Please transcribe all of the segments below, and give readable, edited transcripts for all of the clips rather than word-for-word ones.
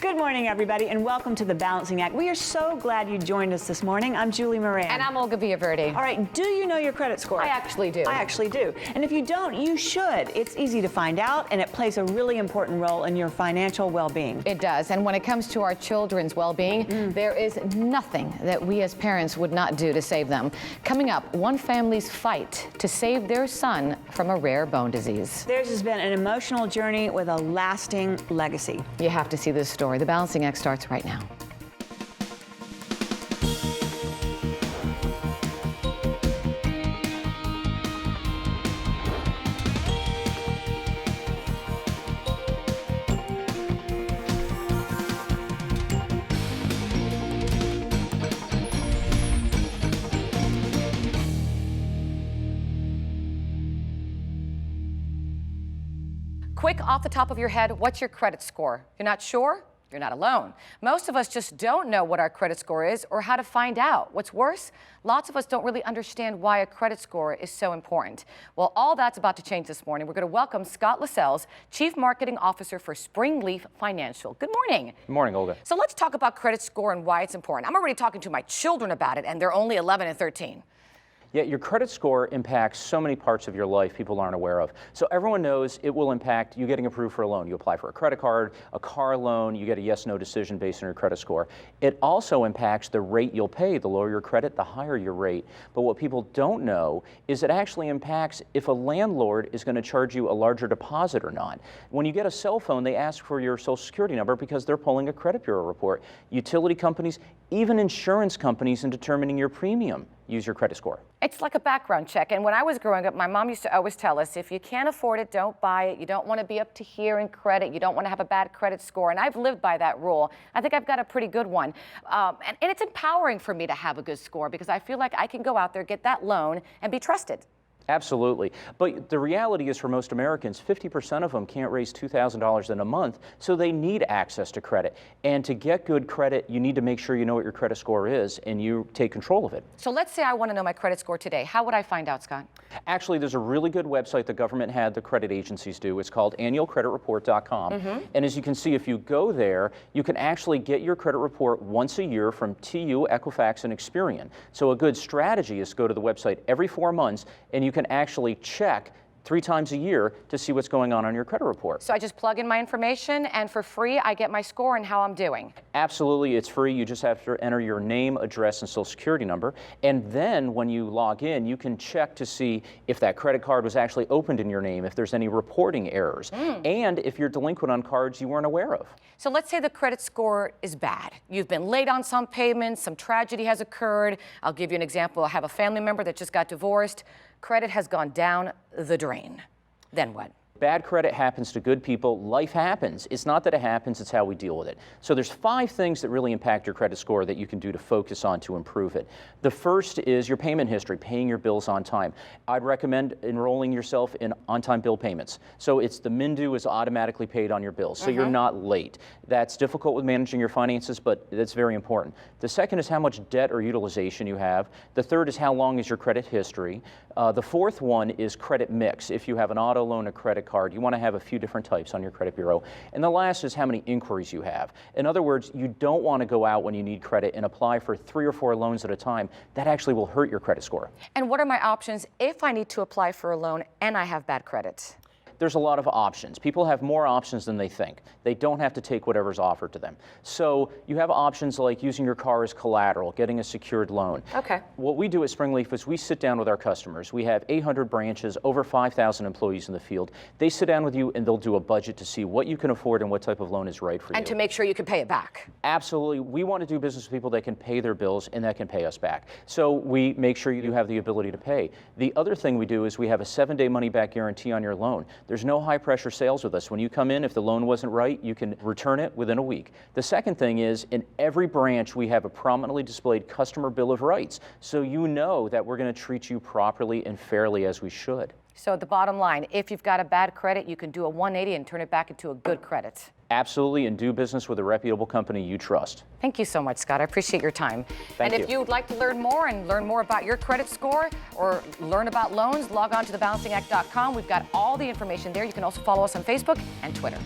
Good morning, everybody, and welcome to The Balancing Act. We are so glad you joined us this morning. I'm Julie Moran. And I'm Olga Villaverde. All right, do you know your credit score? I actually do. I actually do. And if you don't, you should. It's easy to find out, and it plays a really important role in your financial well-being. It does. And when it comes to our children's well-being, there is nothing that we as parents would not do to save them. Coming up, one family's fight to save their son from a rare bone disease. Theirs has been an emotional journey with a lasting legacy. You have to see this story. The Balancing Act starts right now. Quick, off the top of your head, what's your credit score? You're not sure? You're not alone. Most of us just don't know what our credit score is or how to find out. What's worse, lots of us don't really understand why a credit score is so important. Well, all that's about to change this morning. We're going to welcome Scott Lascelles, Chief Marketing Officer for Springleaf Financial. Good morning. Good morning, Olga. So let's talk about credit score and why it's important. I'm already talking to my children about it, and they're only 11 and 13. Yeah, your credit score impacts so many parts of your life people aren't aware of. So everyone knows it will impact you getting approved for a loan. You apply for a credit card, a car loan, you get a yes/no decision based on your credit score. It also impacts the rate you'll pay. The lower your credit, the higher your rate. But what people don't know is it actually impacts if a landlord is going to charge you a larger deposit or not. When you get a cell phone, they ask for your social security number because they're pulling a credit bureau report. Utility companies, even insurance companies in determining your premium use your credit score. It's like a background check. And when I was growing up, my mom used to always tell us, if you can't afford it, don't buy it. You don't want to be up to here in credit. You don't want to have a bad credit score. And I've lived by that rule. I think I've got a pretty good one. And it's empowering for me to have a good score because I feel like I can go out there, get that loan, and be trusted. Absolutely. But the reality is for most Americans, 50% of them can't raise $2,000 in a month, so they need access to credit. And to get good credit, you need to make sure you know what your credit score is and you take control of it. So let's say I want to know my credit score today. How would I find out, Scott? Actually, there's a really good website the government had the credit agencies do. It's called annualcreditreport.com. And as you can see, if you go there, you can actually get your credit report once a year from TU, Equifax, and Experian. So a good strategy is to go to the website every 4 months and you can actually check 3 times a year to see what's going on your credit report. So I just plug in my information and for free I get my score and how I'm doing. Absolutely, it's free. You just have to enter your name, address, and social security number. And then when you log in, you can check to see if that credit card was actually opened in your name, if there's any reporting errors, and if you're delinquent on cards you weren't aware of. So let's say the credit score is bad. You've been late on some payments, some tragedy has occurred. I'll give you an example. I have a family member that just got divorced. Credit has gone down the drain. Then what? Bad credit happens to good people. Life happens. It's not that it happens, it's how we deal with it. So there's 5 things that really impact your credit score that you can do to focus on to improve it. The first is your payment history, paying your bills on time. I'd recommend enrolling yourself in on-time bill payments. So it's the min due is automatically paid on your bills, so you're not late. That's difficult with managing your finances, but that's very important. The second is how much debt or utilization you have. The third is how long is your credit history. The fourth one is credit mix. If you have an auto loan, a credit card, you want to have a few different types on your credit bureau. And the last is how many inquiries you have. In other words, you don't want to go out when you need credit and apply for 3 or 4 loans at a time. That actually will hurt your credit score. And what are my options if I need to apply for a loan and I have bad credit? There's a lot of options. People have more options than they think. They don't have to take whatever's offered to them. So you have options like using your car as collateral, getting a secured loan. Okay. What we do at Springleaf is we sit down with our customers. We have 800 branches, over 5,000 employees in the field. They sit down with you and they'll do a budget to see what you can afford and what type of loan is right for you. And to make sure you can pay it back. Absolutely. We want to do business with people that can pay their bills and that can pay us back. So we make sure you have the ability to pay. The other thing we do is we have a 7-day money-back guarantee on your loan. There's no high-pressure sales with us. When you come in, if the loan wasn't right, you can return it within a week. The second thing is, in every branch, we have a prominently displayed customer bill of rights, so you know that we're going to treat you properly and fairly as we should. So the bottom line, if you've got a bad credit, you can do a 180 and turn it back into a good credit. Absolutely, and do business with a reputable company you trust. Thank you so much, Scott. I appreciate your time. Thank and you. if you would like to learn more about your credit score or learn about loans, log on to thebalancingact.com. We've got all the information there. You can also follow us on Facebook and Twitter.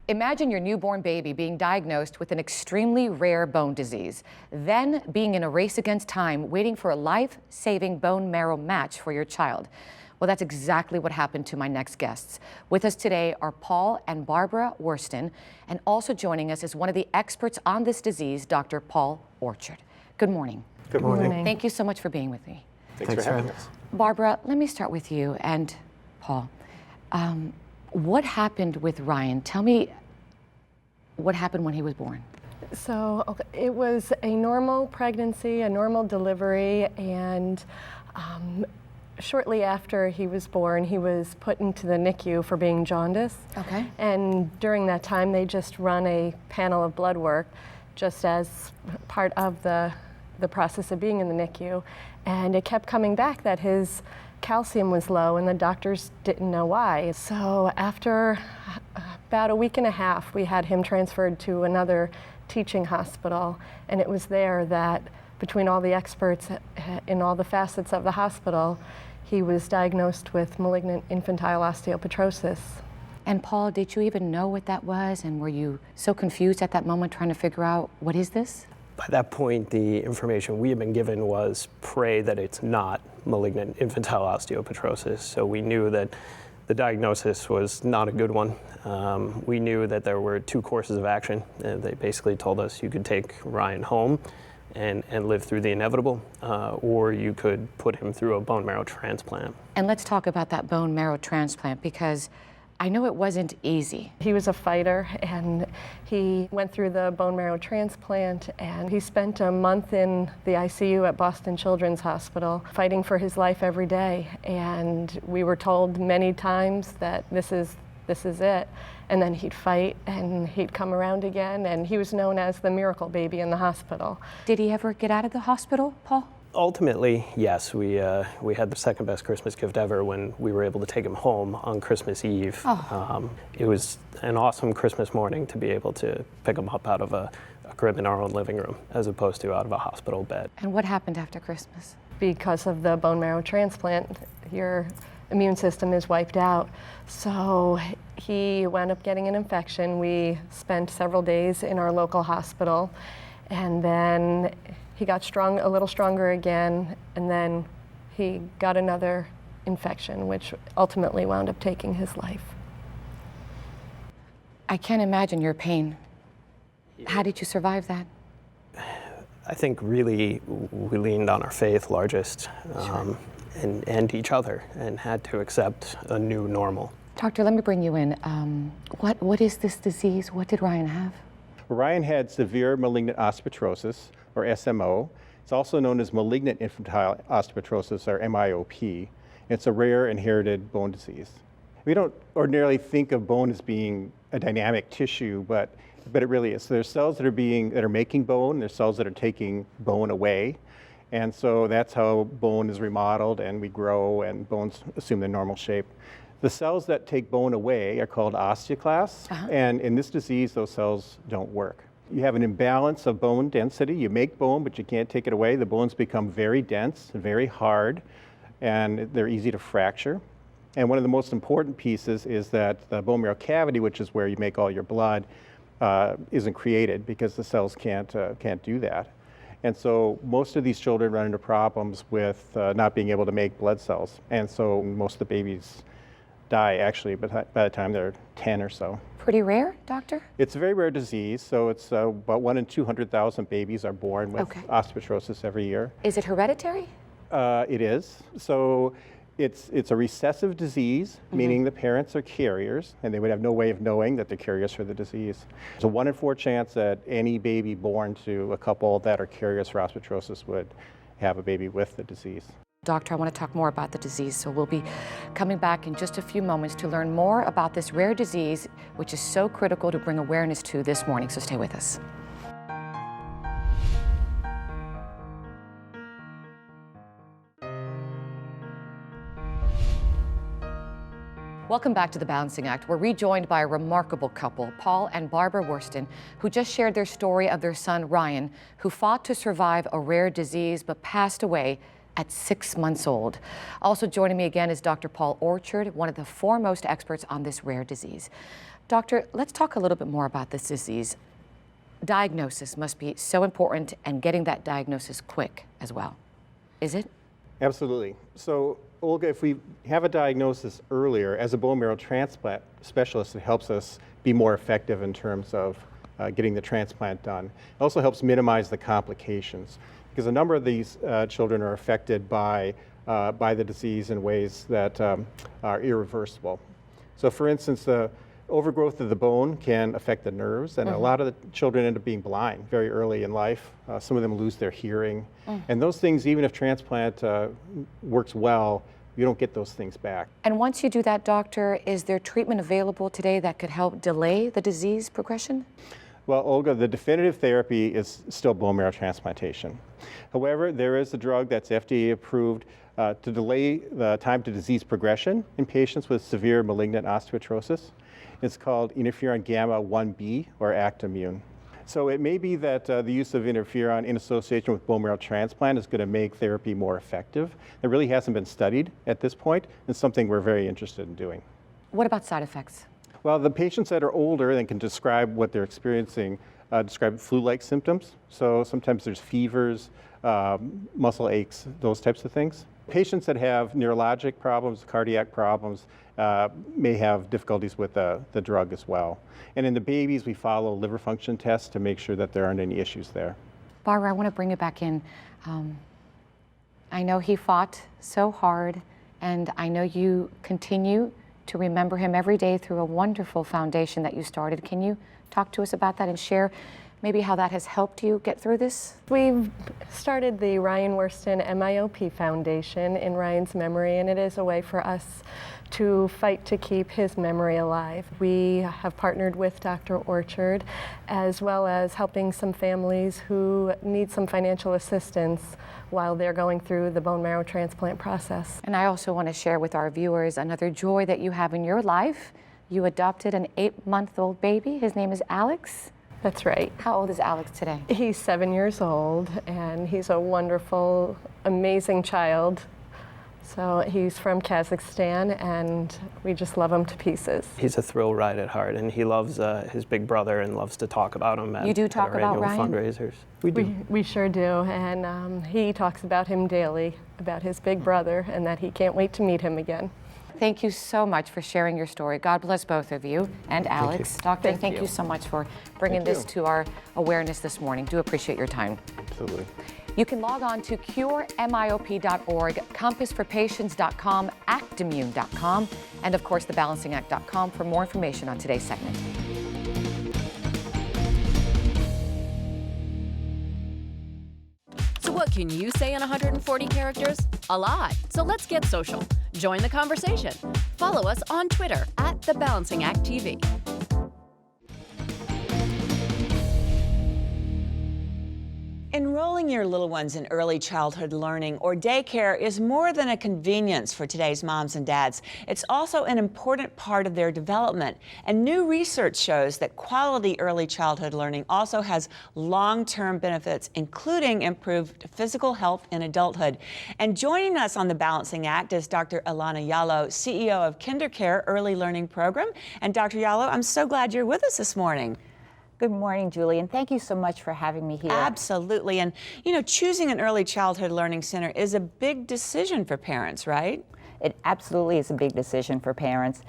Imagine your newborn baby being diagnosed with an extremely rare bone disease, then being in a race against time, waiting for a life-saving bone marrow match for your child. Well, that's exactly what happened to my next guests. With us today are Paul and Barbara Worston, and also joining us is one of the experts on this disease, Dr. Paul Orchard. Good morning. Good morning. Thank you so much for being with me. Thanks for having us. Barbara, let me start with you, and Paul. What happened with Ryan? Tell me what happened when he was born. So it was a normal pregnancy, a normal delivery, and shortly after he was born, he was put into the NICU for being jaundiced. Okay. And during that time, they just run a panel of blood work just as part of the process of being in the NICU. And it kept coming back that his calcium was low, and the doctors didn't know why. So after about a week and a half, we had him transferred to another teaching hospital, and it was there that, between all the experts in all the facets of the hospital, he was diagnosed with malignant infantile osteopetrosis. And Paul, did you even know what that was? And were you so confused at that moment trying to figure out, what is this? By that point, the information we had been given was pray that it's not malignant infantile osteopetrosis. So we knew that the diagnosis was not a good one. We knew that there were two courses of action. They basically told us you could take Ryan home and live through the inevitable, or you could put him through a bone marrow transplant. And let's talk about that bone marrow transplant, because I know it wasn't easy. He was a fighter, and he went through the bone marrow transplant, and he spent a month in the ICU at Boston Children's Hospital fighting for his life every day. And we were told many times that this is it. And then he'd fight, and he'd come around again, and he was known as the miracle baby in the hospital. Did he ever get out of the hospital, Paul? Ultimately, yes, we had the second best Christmas gift ever when we were able to take him home on Christmas Eve. Oh. It was an awesome Christmas morning to be able to pick him up out of a crib in our own living room, as opposed to out of a hospital bed. And what happened after Christmas? Because of the bone marrow transplant, your immune system is wiped out. So he wound up getting an infection. We spent several days in our local hospital, and then he got a little stronger again, and then he got another infection, which ultimately wound up taking his life. I can't imagine your pain. How did you survive that? I think really we leaned on our faith largest, and each other, and had to accept a new normal. Doctor, let me bring you in. What is this disease? What did Ryan have? Ryan had severe malignant osteopetrosis, or SMO. It's also known as malignant infantile osteopetrosis, or MIOP. It's a rare inherited bone disease. We don't ordinarily think of bone as being a dynamic tissue, but it really is. So there's cells that are making bone, there's cells that are taking bone away. And so that's how bone is remodeled, and we grow, and bones assume their normal shape. The cells that take bone away are called osteoclasts, and in this disease, those cells don't work. You have an imbalance of bone density. You make bone, but you can't take it away. The bones become very dense and very hard, and they're easy to fracture. And one of the most important pieces is that the bone marrow cavity, which is where you make all your blood, isn't created because the cells can't do that. And so most of these children run into problems with not being able to make blood cells. And so most of the babies die actually by the time they're 10 or so. Pretty rare, doctor? It's a very rare disease, so it's about 1 in 200,000 babies are born with osteopetrosis every year. Is it hereditary? It is. So it's a recessive disease, meaning the parents are carriers, and they would have no way of knowing that they're carriers for the disease. There's a 1 in 4 chance that any baby born to a couple that are carriers for osteopetrosis would have a baby with the disease. Doctor, I want to talk more about the disease, so we'll be coming back in just a few moments to learn more about this rare disease, which is so critical to bring awareness to this morning, so stay with us. Welcome back to The Balancing Act. We're rejoined by a remarkable couple, Paul and Barbara Worston, who just shared their story of their son, Ryan, who fought to survive a rare disease but passed away at 6 months old. Also joining me again is Dr. Paul Orchard, one of the foremost experts on this rare disease. Doctor, let's talk a little bit more about this disease. Diagnosis must be so important, and getting that diagnosis quick as well. Is it? Absolutely. So, Olga, if we have a diagnosis earlier, as a bone marrow transplant specialist, it helps us be more effective in terms of getting the transplant done. It also helps minimize the complications, because a number of these children are affected by the disease in ways that are irreversible. So, for instance, the overgrowth of the bone can affect the nerves, and a lot of the children end up being blind very early in life. Some of them lose their hearing. And those things, even if transplant works well, you don't get those things back. And once you do that, doctor, is there treatment available today that could help delay the disease progression? Well, Olga, the definitive therapy is still bone marrow transplantation. However, there is a drug that's FDA approved to delay the time to disease progression in patients with severe malignant osteopetrosis. It's called interferon gamma 1B, or Actimmune. So it may be that the use of interferon in association with bone marrow transplant is going to make therapy more effective. It really hasn't been studied at this point. It's something we're very interested in doing. What about side effects? Well, the patients that are older and can describe what they're experiencing describe flu-like symptoms. So sometimes there's fevers, muscle aches, those types of things. Patients that have neurologic problems, cardiac problems, may have difficulties with the drug as well. And in the babies, we follow liver function tests to make sure that there aren't any issues there. Barbara, I want to bring it back in. I know he fought so hard, and I know you continue to remember him every day through a wonderful foundation that you started. Can you talk to us about that and share maybe how that has helped you get through this? We've started the Ryan Worston MIOP Foundation in Ryan's memory, and it is a way for us to fight to keep his memory alive. We have partnered with Dr. Orchard, as well as helping some families who need some financial assistance while they're going through the bone marrow transplant process. And I also want to share with our viewers another joy that you have in your life. You adopted an 8-month-old baby. His name is Alex. That's right. How old is Alex today? He's 7 years old, and he's a wonderful, amazing child. So he's from Kazakhstan, and we just love him to pieces. He's a thrill ride at heart, and he loves his big brother and loves to talk about him You do talk at our about annual Ryan? fundraisers. We do. We sure do, and he talks about him daily, about his big brother, and that he can't wait to meet him again. Thank you so much for sharing your story. God bless both of you and Alex. Doctor, thank you so much for bringing this to our awareness this morning. Do appreciate your time. Absolutely. You can log on to curemiop.org, compassforpatients.com, actimmune.com, and of course thebalancingact.com for more information on today's segment. So what can you say in 140 characters? A lot. So let's get social. Join the conversation. Follow us on Twitter @TheBalancingActTV. Enrolling your little ones in early childhood learning or daycare is more than a convenience for today's moms and dads. It's also an important part of their development. And new research shows that quality early childhood learning also has long-term benefits, including improved physical health in adulthood. And joining us on The Balancing Act is Dr. Ilana Yalo, CEO of KinderCare Early Learning Program. And Dr. Yalo, I'm so glad you're with us this morning. Good morning, Julie, and thank you so much for having me here. Absolutely. And, you know, choosing an early childhood learning center is a big decision for parents, right? It absolutely is a big decision for parents.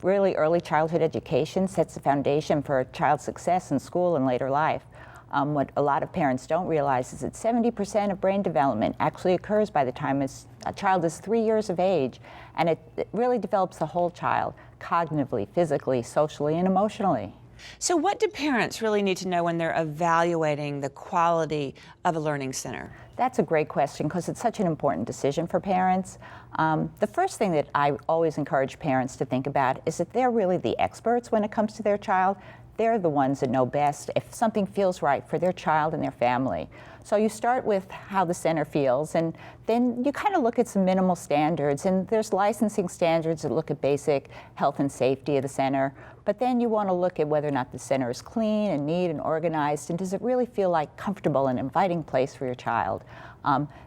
Early childhood education sets the foundation for a child's success in school and later life. What a lot of parents don't realize is that 70% of brain development actually occurs by the time a child is 3 years of age, and it really develops the whole child, cognitively, physically, socially, and emotionally. So what do parents really need to know when they're evaluating the quality of a learning center? That's a great question because it's such an important decision for parents. The first thing that I always encourage parents to think about is that they're really the experts when it comes to their child. They're the ones that know best if something feels right for their child and their family. So you start with how the center feels, and then you kind of look at some minimal standards, and there's licensing standards that look at basic health and safety of the center, but then you want to look at whether or not the center is clean and neat and organized, and does it really feel like comfortable and inviting place for your child.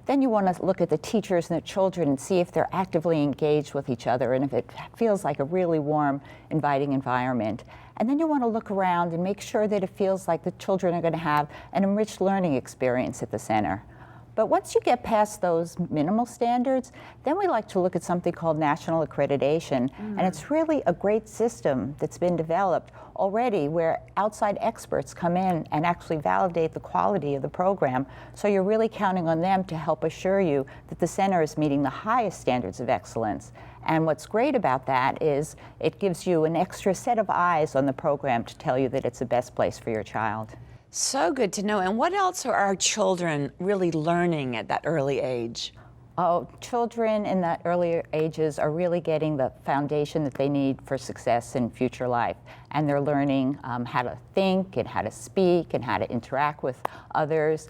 Then you want to look at the teachers and the children and see if they're actively engaged with each other and if it feels like a really warm, inviting environment. And then you want to look around and make sure that it feels like the children are going to have an enriched learning experience at the center. But once you get past those minimal standards, then we like to look at something called national accreditation. And it's really a great system that's been developed already where outside experts come in and actually validate the quality of the program. So you're really counting on them to help assure you that the center is meeting the highest standards of excellence. And what's great about that is it gives you an extra set of eyes on the program to tell you that it's the best place for your child. So good to know. And what else are our children really learning at that early age? Oh, children in that earlier ages are really getting the foundation that they need for success in future life. And they're learning how to think and how to speak and how to interact with others.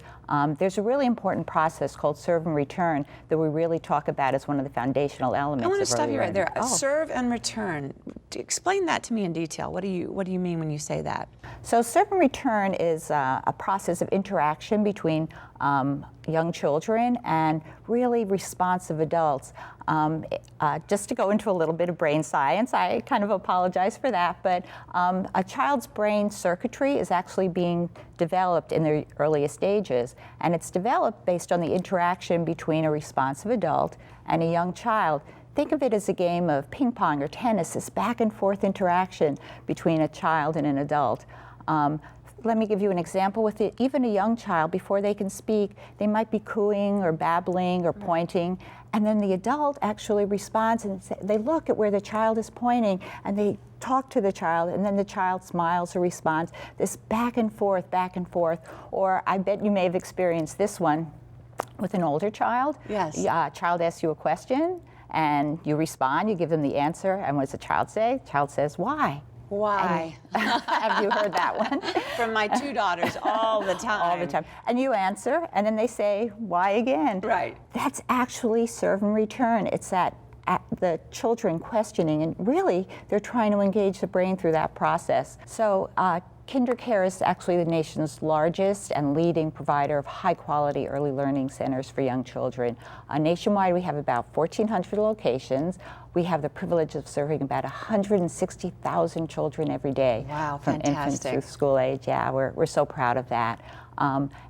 There's a really important process called serve and return that we really talk about as one of the foundational elements. I want to of stop early you right learning. there. Serve and return. Explain that to me in detail. What do you mean when you say that? So serve and return is a process of interaction between young children and really responsive adults. Just to go into a little bit of brain science, I kind of apologize for that, but a child's brain circuitry is actually being developed in the earliest stages, and it's developed based on the interaction between a responsive adult and a young child. Think of it as a game of ping pong or tennis, this back and forth interaction between a child and an adult. Let me give you an example with it. Even a young child, before they can speak, they might be cooing or babbling or pointing, and then the adult actually responds and they look at where the child is pointing and they talk to the child, and then the child smiles or responds. This back and forth. Or I bet you may have experienced this one with an older child. Yes. A child asks you a question and you respond, you give them the answer, and what does the child say? The child says, "Why?" Why? Have you heard that one? From my two daughters all the time. All the time. And you answer, and then they say, "Why again?" Right. That's actually serve and return. It's that the children questioning, and really they're trying to engage the brain through that process. So KinderCare is actually the nation's largest and leading provider of high-quality early learning centers for young children. Nationwide, we have about 1,400 locations. We have the privilege of serving about 160,000 children every day. Wow, from infants fantastic. through school age. Yeah, we're so proud of that.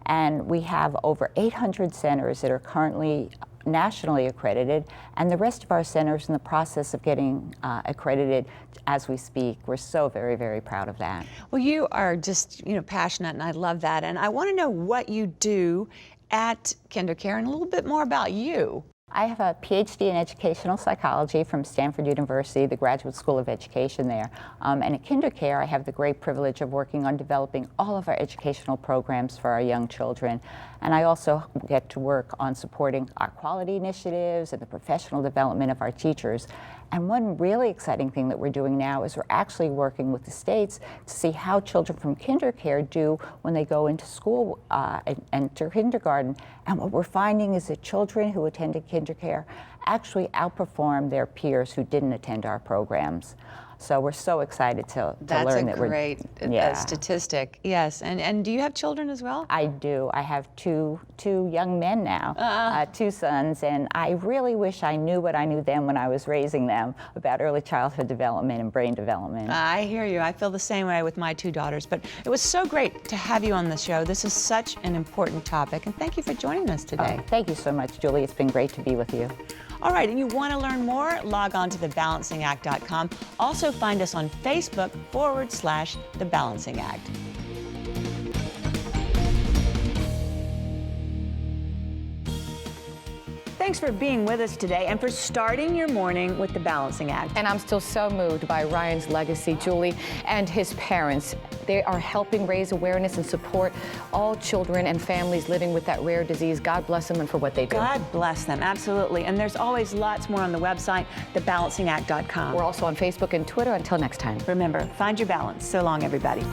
And we have over 800 centers that are currently nationally accredited, and the rest of our centers in the process of getting accredited as we speak. We're so very, very proud of that. Well, you are just, passionate, and I love that. And I want to know what you do at KinderCare and a little bit more about you. I have a PhD in educational psychology from Stanford University, the Graduate School of Education there. And at KinderCare, I have the great privilege of working on developing all of our educational programs for our young children. And I also get to work on supporting our quality initiatives and the professional development of our teachers. And one really exciting thing that we're doing now is we're actually working with the states to see how children from KinderCare do when they go into school and enter kindergarten. And what we're finding is that children who attended KinderCare actually outperform their peers who didn't attend our programs. So we're so excited to learn that we're... That's a great statistic, yes. And do you have children as well? I do. I have two young men now, 2 sons, and I really wish I knew what I knew then when I was raising them about early childhood development and brain development. I hear you. I feel the same way with my 2 daughters, but it was so great to have you on the show. This is such an important topic, and thank you for joining us today. Oh, thank you so much, Julie. It's been great to be with you. All right, and you want to learn more? Log on to thebalancingact.com. Also find us on Facebook /The Balancing Act. Thanks for being with us today and for starting your morning with The Balancing Act. And I'm still so moved by Ryan's legacy, Julie, and his parents. They are helping raise awareness and support all children and families living with that rare disease. God bless them and for what they do. God bless them, absolutely. And there's always lots more on the website, thebalancingact.com. We're also on Facebook and Twitter. Until next time. Remember, find your balance. So long, everybody.